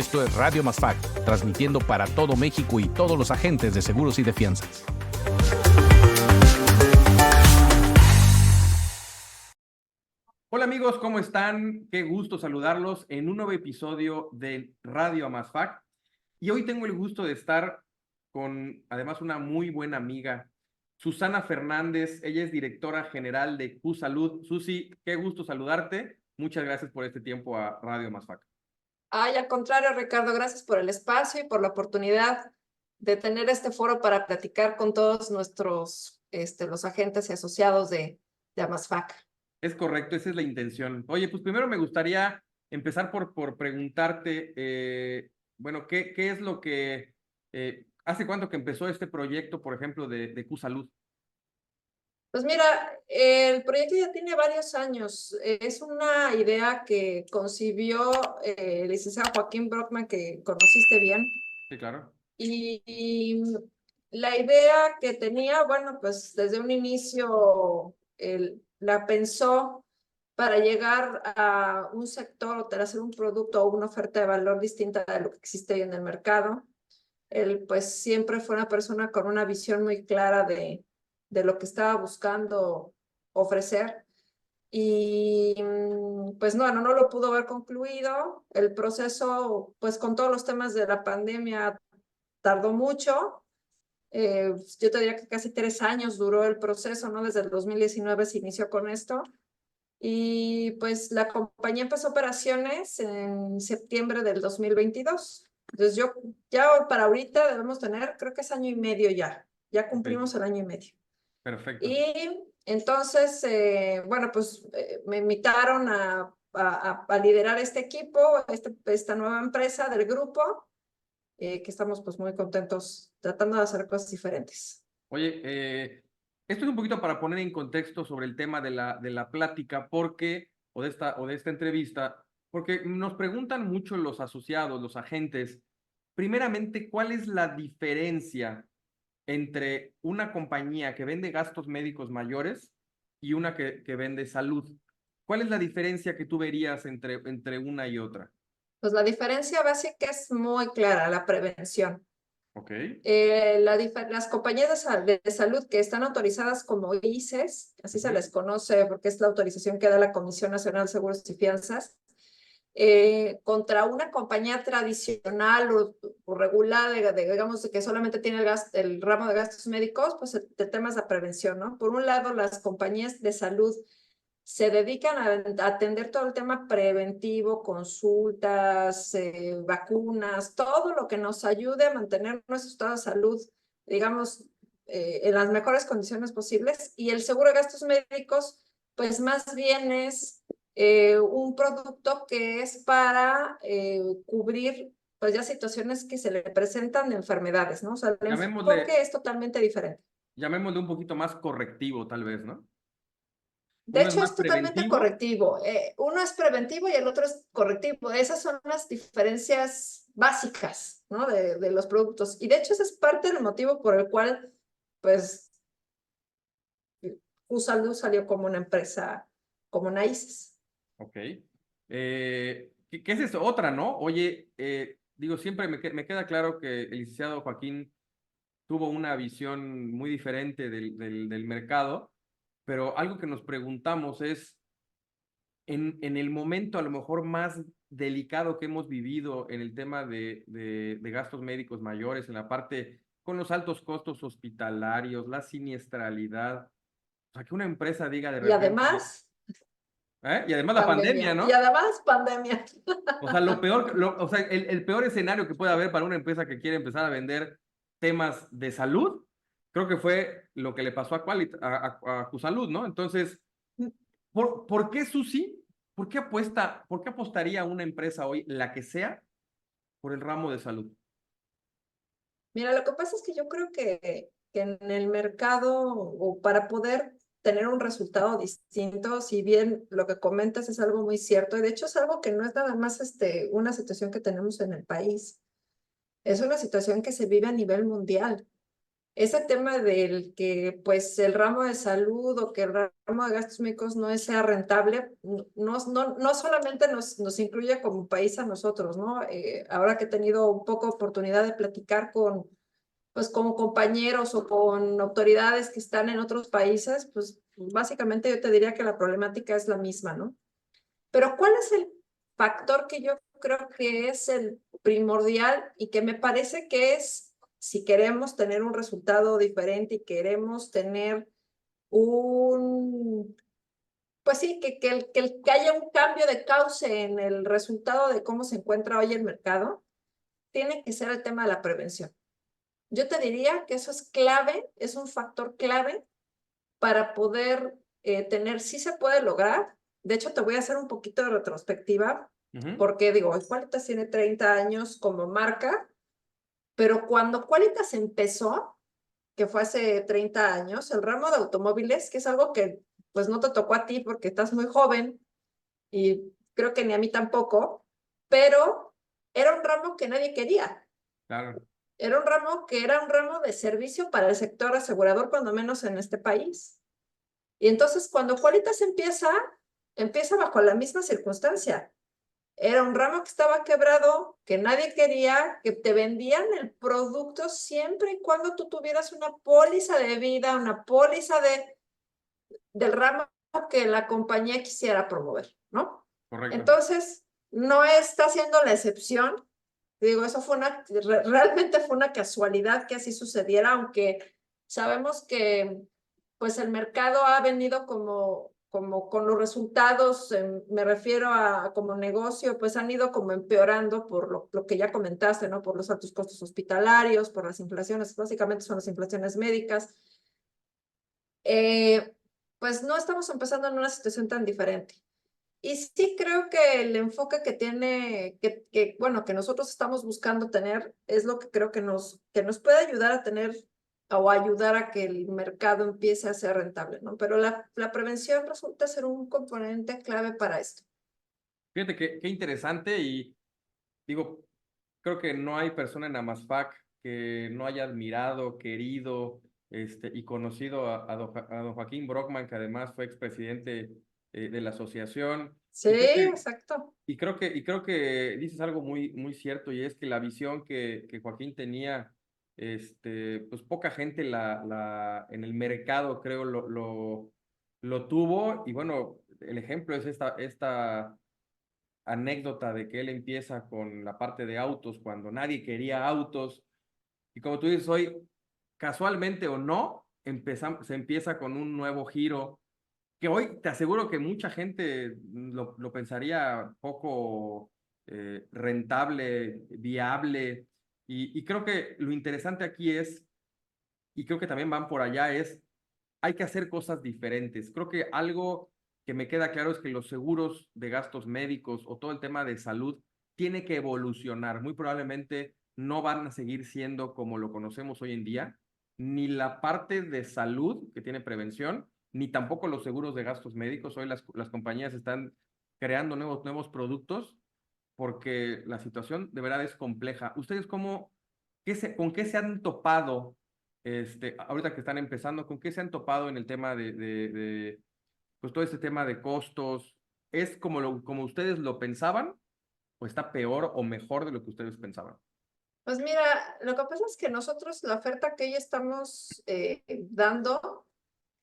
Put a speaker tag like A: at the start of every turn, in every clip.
A: Esto es Radio Masfac, transmitiendo para todo México y todos los agentes de seguros y de fianzas.
B: Hola amigos, ¿cómo están? Qué gusto saludarlos en un nuevo episodio de Radio Masfac. Y hoy tengo el gusto de estar con, además, una muy buena amiga, Susana Fernández. Ella es directora general de Q-Salud. Susi, qué gusto saludarte. Muchas gracias por este tiempo a Radio Masfac.
C: Ay, al contrario, Ricardo, gracias por el espacio y por la oportunidad de tener este foro para platicar con todos nuestros, los agentes y asociados de Amasfac.
B: Es correcto, esa es la intención. Oye, pues primero me gustaría empezar por preguntarte, bueno, ¿qué es lo que, hace cuánto que empezó este proyecto, por ejemplo, de Q-Salud?
C: Pues mira, el proyecto ya tiene varios años. Es una idea que concibió el licenciado Joaquín Brockman, que conociste bien.
B: Sí, claro.
C: Y la idea que tenía, bueno, pues desde un inicio la pensó para llegar a un sector o para hacer un producto o una oferta de valor distinta de lo que existe hoy en el mercado. Él pues siempre fue una persona con una visión muy clara de lo que estaba buscando ofrecer. Y pues no lo pudo ver concluido. El proceso, pues con todos los temas de la pandemia, tardó mucho. Yo te diría que casi 3 años duró el proceso, ¿no? Desde el 2019 se inició con esto. Y pues la compañía empezó operaciones en septiembre del 2022. Entonces ya para ahorita debemos tener, creo que es año y medio ya. Ya cumplimos el año y medio.
B: Perfecto.
C: Y entonces, bueno, pues me invitaron a liderar este equipo, esta nueva empresa del grupo, que estamos pues muy contentos tratando de hacer cosas diferentes.
B: Oye, esto es un poquito para poner en contexto sobre el tema de la plática, porque, o de esta entrevista, porque nos preguntan mucho los asociados, los agentes, primeramente, ¿cuál es la diferencia entre una compañía que vende gastos médicos mayores y una que vende salud? ¿Cuál es la diferencia que tú verías entre una y otra?
C: Pues la diferencia básica es muy clara, la prevención.
B: Ok.
C: Las compañías de salud que están autorizadas como ICES, así se les conoce porque es la autorización que da la Comisión Nacional de Seguros y Fianzas, contra una compañía tradicional o regular, digamos, que solamente tiene el ramo de gastos médicos, pues el tema es la prevención, ¿no? Por un lado, las compañías de salud se dedican a atender todo el tema preventivo, consultas, vacunas, todo lo que nos ayude a mantener nuestro estado de salud, digamos, en las mejores condiciones posibles. Y el seguro de gastos médicos, pues más bien es un producto que es para cubrir pues ya situaciones que se le presentan de enfermedades, ¿no? O sea, el enfoque es totalmente diferente.
B: Llamémosle un poquito más correctivo, tal vez, ¿no?
C: De hecho, es totalmente correctivo. Uno es preventivo y el otro es correctivo. Esas son las diferencias básicas, ¿no? de los productos. Y de hecho, ese es parte del motivo por el cual, pues, Q-Salud salió como una empresa, como una ICES.
B: Ok. ¿Qué es eso? Otra, ¿no? Oye, digo, siempre me queda claro que el licenciado Joaquín tuvo una visión muy diferente del mercado, pero algo que nos preguntamos es, en el momento a lo mejor más delicado que hemos vivido en el tema de gastos médicos mayores, en la parte con los altos costos hospitalarios, la siniestralidad, o sea, que una empresa diga de repente...
C: Y además...
B: Y además la pandemia, ¿no?
C: Y además pandemia.
B: O sea, lo peor, o sea, el peor escenario que puede haber para una empresa que quiere empezar a vender temas de salud, creo que fue lo que le pasó a Q-Salud, ¿no? Entonces, ¿por qué Susi? ¿Por qué apostaría una empresa hoy, la que sea, por el ramo de salud?
C: Mira, lo que pasa es que yo creo que en el mercado, o para poder tener un resultado distinto, si bien lo que comentas es algo muy cierto, y de hecho es algo que no es nada más una situación que tenemos en el país, es una situación que se vive a nivel mundial. ese tema del que pues el ramo de salud o que el ramo de gastos médicos no sea rentable, no solamente nos incluye como país a nosotros, ¿no? Ahora que he tenido un poco oportunidad de platicar pues con compañeros o con autoridades que están en otros países, pues básicamente yo te diría que la problemática es la misma, ¿no? Pero ¿cuál es el factor que yo creo que es el primordial y que me parece que es, si queremos tener un resultado diferente y queremos tener pues sí, que haya un cambio de cauce en el resultado de cómo se encuentra hoy el mercado, tiene que ser el tema de la prevención. Yo te diría que eso es clave, es un factor clave para poder tener, sí se puede lograr. De hecho, te voy a hacer un poquito de retrospectiva, porque digo, Qualitas tiene 30 años como marca, pero cuando Qualitas empezó, que fue hace 30 años, el ramo de automóviles, que es algo que pues no te tocó a ti porque estás muy joven y creo que ni a mí tampoco, pero era un ramo que nadie quería.
B: Claro.
C: Era un ramo que era un ramo de servicio para el sector asegurador, cuando menos en este país. Y entonces cuando Qualitas empieza bajo la misma circunstancia. Era un ramo que estaba quebrado, que nadie quería, que te vendían el producto siempre y cuando tú tuvieras una póliza de vida, una póliza del ramo que la compañía quisiera promover, ¿no?
B: Correcto.
C: Entonces, no está siendo la excepción. Digo, eso realmente fue una casualidad que así sucediera, aunque sabemos que pues el mercado ha venido como con los resultados, me refiero a como negocio, pues han ido como empeorando por lo que ya comentaste, ¿no? Por los altos costos hospitalarios, por las inflaciones, básicamente son las inflaciones médicas. Pues no estamos empezando en una situación tan diferente. Y sí creo que el enfoque que tiene, bueno, que nosotros estamos buscando tener, es lo que creo que nos puede ayudar a tener o ayudar a que el mercado empiece a ser rentable, ¿no? Pero la prevención resulta ser un componente clave para esto.
B: Fíjate qué interesante y digo, creo que no hay persona en Amazfac que no haya admirado, querido y conocido a don Joaquín Brockman, que además fue expresidente de la asociación.
C: Sí, exacto.
B: Y creo que dices algo muy cierto, y es que la visión que Joaquín tenía, pues poca gente en el mercado, creo, lo tuvo. Y bueno, el ejemplo es esta anécdota de que él empieza con la parte de autos cuando nadie quería autos. Y como tú dices, hoy, casualmente o no, se empieza con un nuevo giro que hoy te aseguro que mucha gente lo pensaría poco rentable, viable. Y creo que lo interesante aquí es, y creo que también van por allá, es hay que hacer cosas diferentes. Creo que algo que me queda claro es que los seguros de gastos médicos o todo el tema de salud tiene que evolucionar. Muy probablemente no van a seguir siendo como lo conocemos hoy en día, ni la parte de salud que tiene prevención, ni tampoco los seguros de gastos médicos. Hoy las compañías están creando nuevos productos porque la situación de verdad es compleja. ¿Ustedes con qué se han topado ahorita que están empezando, con qué se han topado en el tema pues todo este tema de costos? ¿Es como ustedes lo pensaban o está peor o mejor de lo que ustedes pensaban?
C: Pues mira, lo que pasa es que nosotros la oferta que hoy estamos dando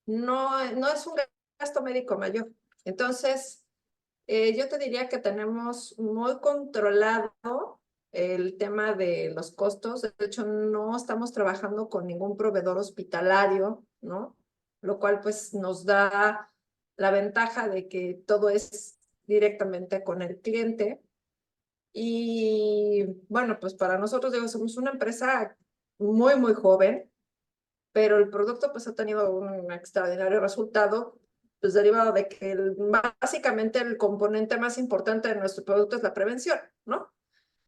C: no es un gasto médico mayor. Entonces, yo te diría que tenemos muy controlado el tema de los costos. De hecho, no estamos trabajando con ningún proveedor hospitalario, ¿no? Lo cual pues nos da la ventaja de que todo es directamente con el cliente. Y bueno, pues para nosotros, digo, somos una empresa muy joven, pero el producto pues ha tenido un extraordinario resultado, pues derivado de que básicamente el componente más importante de nuestro producto es la prevención, ¿no?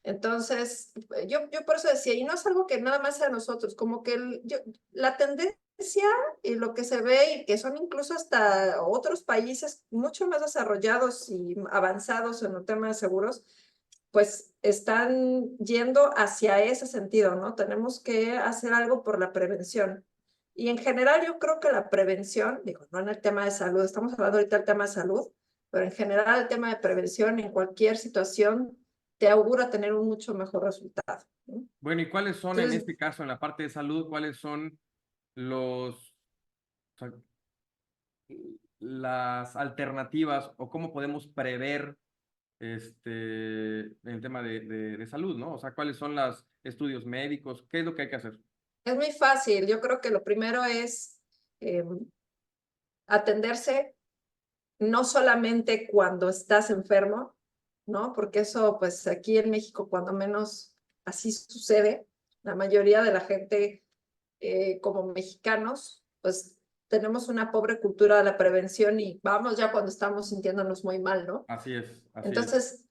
C: Entonces, yo por eso decía, y no es algo que nada más sea nosotros, como que la tendencia y lo que se ve, y que son incluso hasta otros países mucho más desarrollados y avanzados en el tema de seguros, pues están yendo hacia ese sentido, ¿no? Tenemos que hacer algo por la prevención. Y en general yo creo que la prevención, digo, no en el tema de salud, estamos hablando ahorita del tema de salud, pero en general el tema de prevención en cualquier situación te augura tener un mucho mejor resultado, ¿no?
B: Bueno, ¿y cuáles son en
C: Entonces,
B: este caso, en la parte de salud, cuáles son los, o sea, las alternativas o cómo podemos prever el tema de salud, ¿no? O sea, ¿cuáles son los estudios médicos? ¿Qué es lo que hay que hacer?
C: es muy fácil. Yo creo que lo primero es atenderse no solamente cuando estás enfermo, ¿no? Porque eso, pues aquí en México, cuando menos así sucede, la mayoría de la gente como mexicanos, pues tenemos una pobre cultura de la prevención y vamos ya cuando estamos sintiéndonos muy mal, ¿no?
B: Así es, así es.
C: Entonces,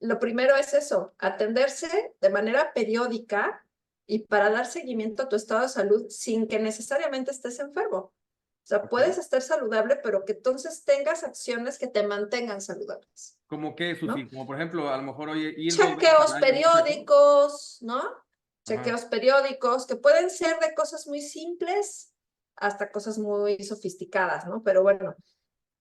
C: lo primero es eso, atenderse de manera periódica y para dar seguimiento a tu estado de salud sin que necesariamente estés enfermo. O sea,
B: Ok.
C: puedes estar saludable, pero que entonces tengas acciones que te mantengan saludables,
B: ¿Cómo qué,
C: ¿no?
B: Susi? Como por ejemplo, a lo mejor oye, ir 2 veces
C: Chequeos
B: al año, ¿no?
C: periódicos, ¿no?
B: Ajá.
C: Chequeos periódicos que pueden ser de cosas muy simples hasta cosas muy sofisticadas, ¿no? Pero bueno,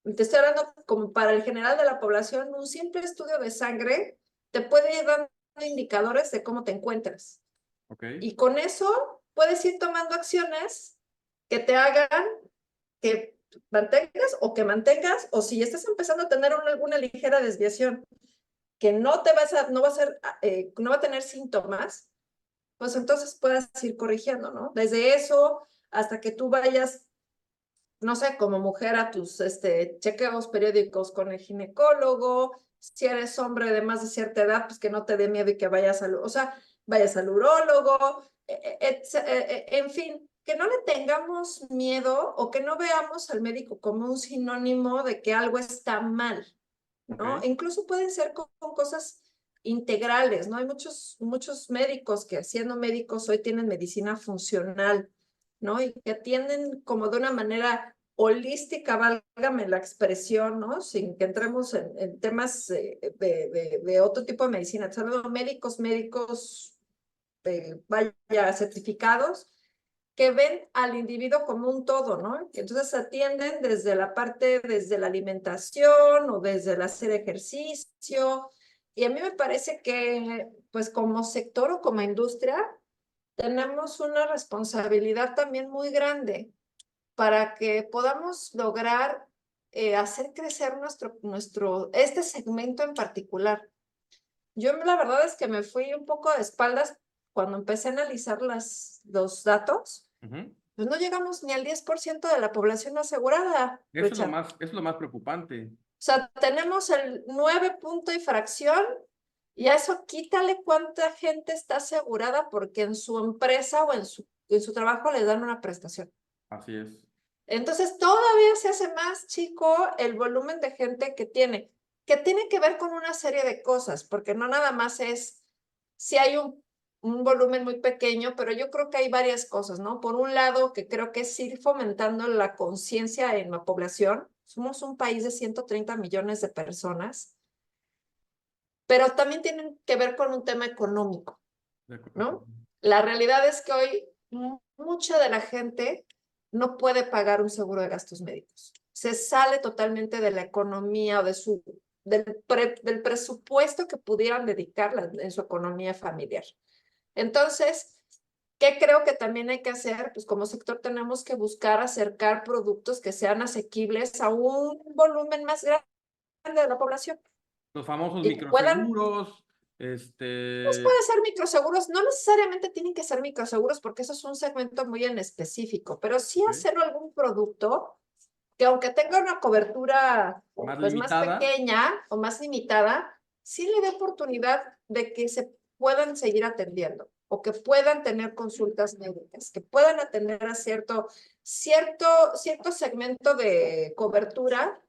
C: te estoy hablando como para el general de la población, un simple estudio de sangre te puede ir dando indicadores de cómo te encuentras.
B: Ok.
C: Y con eso puedes ir tomando acciones que te hagan que mantengas o que mantengas, o si estás empezando a tener alguna ligera desviación que no te vas a, no va a ser, no va a tener síntomas, pues entonces puedas ir corrigiendo, ¿no? Desde eso hasta que tú vayas, no sé, como mujer a tus chequeos periódicos con el ginecólogo, si eres hombre de más de cierta edad, pues que no te dé miedo y que vayas al, o sea, vayas al urólogo, en fin, que no le tengamos miedo o que no veamos al médico como un sinónimo de que algo está mal, ¿no?
B: Ok.
C: Incluso pueden ser con cosas integrales, ¿no? Hay muchos médicos que siendo médicos hoy tienen medicina funcional, ¿no? Y que atienden como de una manera holística, válgame la expresión, ¿no? Sin que entremos en temas de otro tipo de medicina. Están los médicos, vaya, certificados, que ven al individuo como un todo, ¿no? Que entonces atienden desde la parte, desde la alimentación o desde el hacer ejercicio. Y a mí me parece que, pues como sector o como industria, tenemos una responsabilidad también muy grande para que podamos lograr hacer crecer este segmento en particular. Yo la verdad es que me fui un poco de espaldas cuando empecé a analizar los datos,
B: Ujú.
C: pues no llegamos ni al 10% de la población asegurada, Richard.
B: Eso es lo más preocupante.
C: O sea, tenemos el 9 punto y fracción y a eso quítale cuánta gente está asegurada porque en su empresa o en su trabajo les dan una prestación.
B: Así es.
C: Entonces todavía se hace más chico el volumen de gente que tiene que ver con una serie de cosas, porque no nada más es si hay un volumen muy pequeño, pero yo creo que hay varias cosas, ¿no? Por un lado, que creo que es ir fomentando la conciencia en la población. Somos un país de 130 millones de personas, pero también tienen que ver con un tema económico,
B: De acuerdo.
C: ¿no? La realidad es que hoy mucha de la gente no puede pagar un seguro de gastos médicos. Se sale totalmente de la economía o del presupuesto que pudieran dedicar en su economía familiar. Entonces, ¿qué creo que también hay que hacer? Pues como sector tenemos que buscar acercar productos que sean asequibles a un volumen más grande de la población
B: Los famosos
C: y que puedan.
B: microseguros,
C: Pues puede ser microseguros, no necesariamente tienen que ser microseguros porque eso es un segmento muy en específico, pero sí
B: ok,
C: hacerlo algún producto que aunque tenga una cobertura
B: más
C: pues más
B: limitada.
C: pequeña o más limitada, sí le dé oportunidad de que se puedan seguir atendiendo o que puedan tener consultas médicas, que puedan atender a cierto segmento de cobertura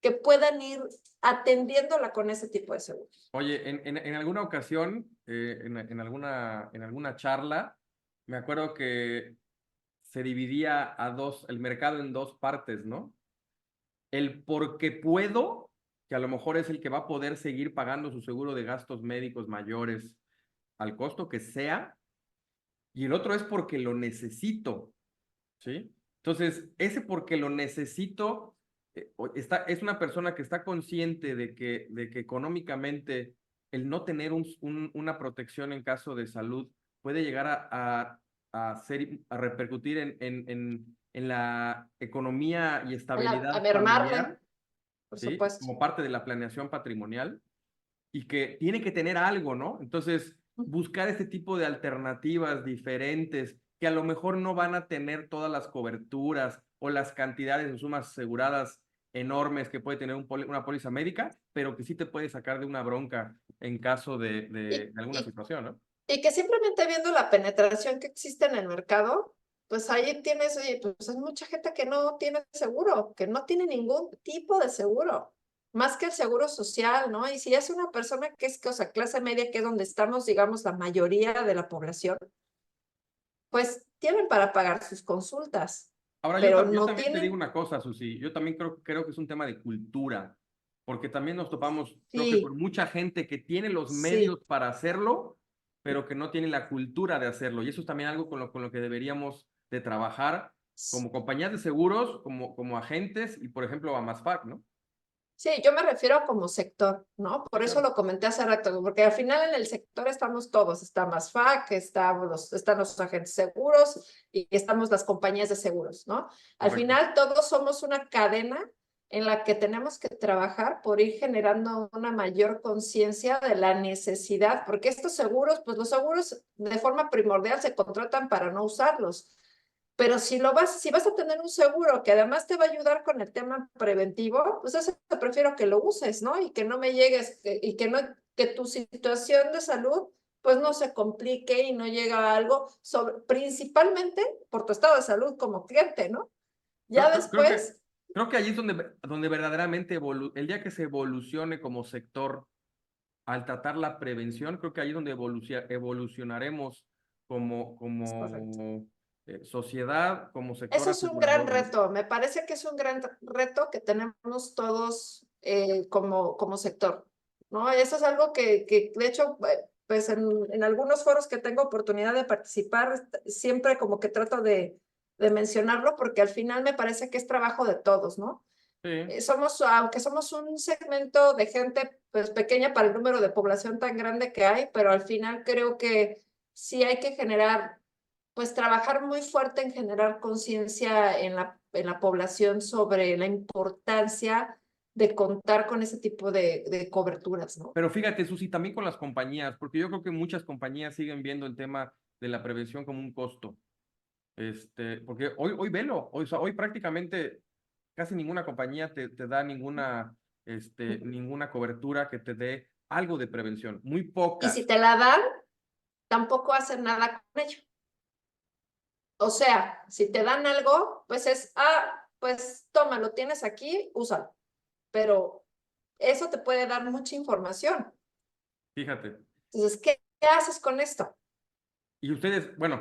C: que puedan ir atendiéndola con ese tipo de seguros.
B: Oye, en alguna ocasión, en alguna charla, me acuerdo que se dividía el mercado en dos partes, ¿no? El porque puedo que a lo mejor es el que va a poder seguir pagando su seguro de gastos médicos mayores al costo que sea, y el otro es porque lo necesito, ¿sí? Entonces, ese porque lo necesito, es una persona que está consciente de que económicamente el no tener una protección en caso de salud puede llegar a repercutir en la economía y
C: A
B: estabilidad
C: mermarle,
B: familiar,
C: por
B: ¿sí?
C: supuesto.
B: Como parte de la planeación patrimonial y que tiene que tener algo, ¿no? Entonces, buscar este tipo de alternativas diferentes que a lo mejor no van a tener todas las coberturas o las cantidades de sumas aseguradas enormes que puede tener una póliza médica, pero que sí te puede sacar de una bronca en caso de
C: Y,
B: alguna
C: y,
B: situación, ¿no?
C: y que simplemente viendo la penetración que existe en el mercado, pues ahí tienes, oye, pues hay mucha gente que no tiene seguro, que no tiene ningún tipo de seguro, más que el seguro social, ¿no? Y si es una persona que es, o sea, clase media, que es donde estamos, digamos, la mayoría de la población, pues tienen para pagar sus consultas,
B: Ahora,
C: pero
B: yo
C: no
B: también te digo
C: tienen,
B: una cosa, Susi, yo también creo que es un tema de cultura, porque también nos topamos, creo que con
C: sí,
B: mucha gente que tiene los medios
C: sí.
B: para hacerlo, pero que no tiene la cultura de hacerlo. Y eso es también algo con lo que deberíamos de trabajar como compañías de seguros, como agentes y, por ejemplo, a Masfac, ¿no?
C: Sí, yo me refiero como sector, ¿no?
B: Sí,
C: Por eso
B: claro.
C: lo comenté hace rato, porque al final en el sector estamos todos, está MASFAC, están los agentes seguros y estamos las compañías de seguros, ¿no? Al
B: Correcto.
C: final todos somos una cadena en la que tenemos que trabajar por ir generando una mayor conciencia de la necesidad, porque estos seguros, pues los seguros de forma primordial se contratan para no usarlos. Pero si vas a tener un seguro que además te va a ayudar con el tema preventivo, pues eso prefiero que lo uses, ¿no? Y que no me llegues, y que no, que tu situación de salud pues no se complique y no llegue a algo principalmente por tu estado de salud como cliente, ¿no? Ya
B: Creo, creo, creo que,
C: después,
B: creo que allí es donde verdaderamente el día que se evolucione como sector al tratar la prevención, creo que ahí es donde evolucionaremos
C: es correcto.
B: como sociedad, como sector
C: Eso es un gran
B: asegurador, ¿no?
C: reto, me parece que es un gran reto que tenemos todos como sector, ¿no? Eso es algo que de hecho, pues en algunos foros que tengo oportunidad de participar, siempre como que trato de mencionarlo porque al final me parece que es trabajo de todos, ¿no?
B: Sí.
C: Aunque somos un segmento de gente pues pequeña para el número de población tan grande que hay, pero al final creo que sí hay que generar pues trabajar muy fuerte en generar conciencia en la población sobre la importancia de contar con ese tipo de coberturas, ¿no?
B: Pero fíjate, Susi, también con las compañías, porque yo creo que muchas compañías siguen viendo el tema de la prevención como un costo. Porque hoy velo, o sea, hoy prácticamente casi ninguna compañía te da ninguna cobertura que te dé algo de prevención, muy
C: Y si
B: pocas.
C: te la dan, tampoco hacen nada con ello. O sea, si te dan algo, pues pues toma, lo tienes aquí, úsalo. Pero eso te puede dar mucha información.
B: Fíjate.
C: Entonces, ¿qué haces con esto?
B: Y ustedes, bueno,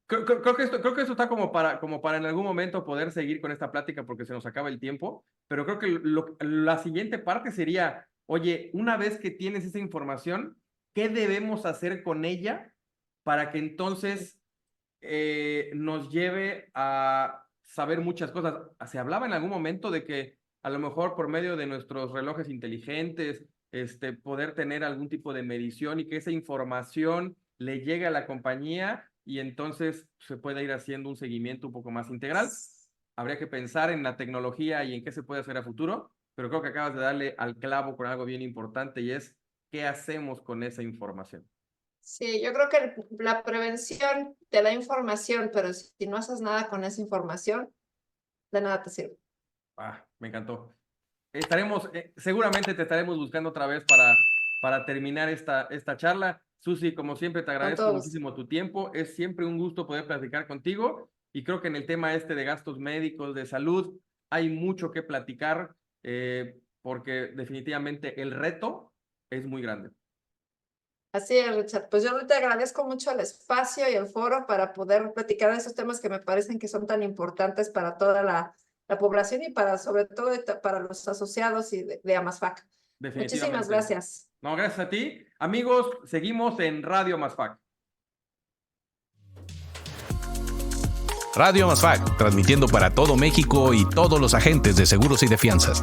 B: creo que esto está como para en algún momento poder seguir con esta plática porque se nos acaba el tiempo, pero creo que la siguiente parte sería, oye, una vez que tienes esa información, ¿qué debemos hacer con ella para que entonces nos lleve a saber muchas cosas? Se hablaba en algún momento de que a lo mejor por medio de nuestros relojes inteligentes, poder tener algún tipo de medición y que esa información le llegue a la compañía y entonces se pueda ir haciendo un seguimiento un poco más integral. Habría que pensar en la tecnología y en qué se puede hacer a futuro, pero creo que acabas de darle al clavo con algo bien importante y es qué hacemos con esa información.
C: Sí, yo creo que la prevención te da información, pero si no haces nada con esa información, de nada te sirve.
B: Me encantó. Seguramente te estaremos buscando otra vez para terminar esta charla. Susi, como siempre, te
C: Con
B: agradezco
C: todos.
B: muchísimo tu tiempo. Es siempre un gusto poder platicar contigo y creo que en el tema de gastos médicos, de salud, hay mucho que platicar porque definitivamente el reto es muy grande.
C: Así es, Richard. Pues yo te agradezco mucho el espacio y el foro para poder platicar de esos temas que me parecen que son tan importantes para toda la la población y para, sobre todo, para los asociados y de Amasfac. Muchísimas gracias.
B: No, gracias a ti. Amigos, seguimos en Radio Amasfac.
A: Radio Amasfac, transmitiendo para todo México y todos los agentes de seguros y de fianzas.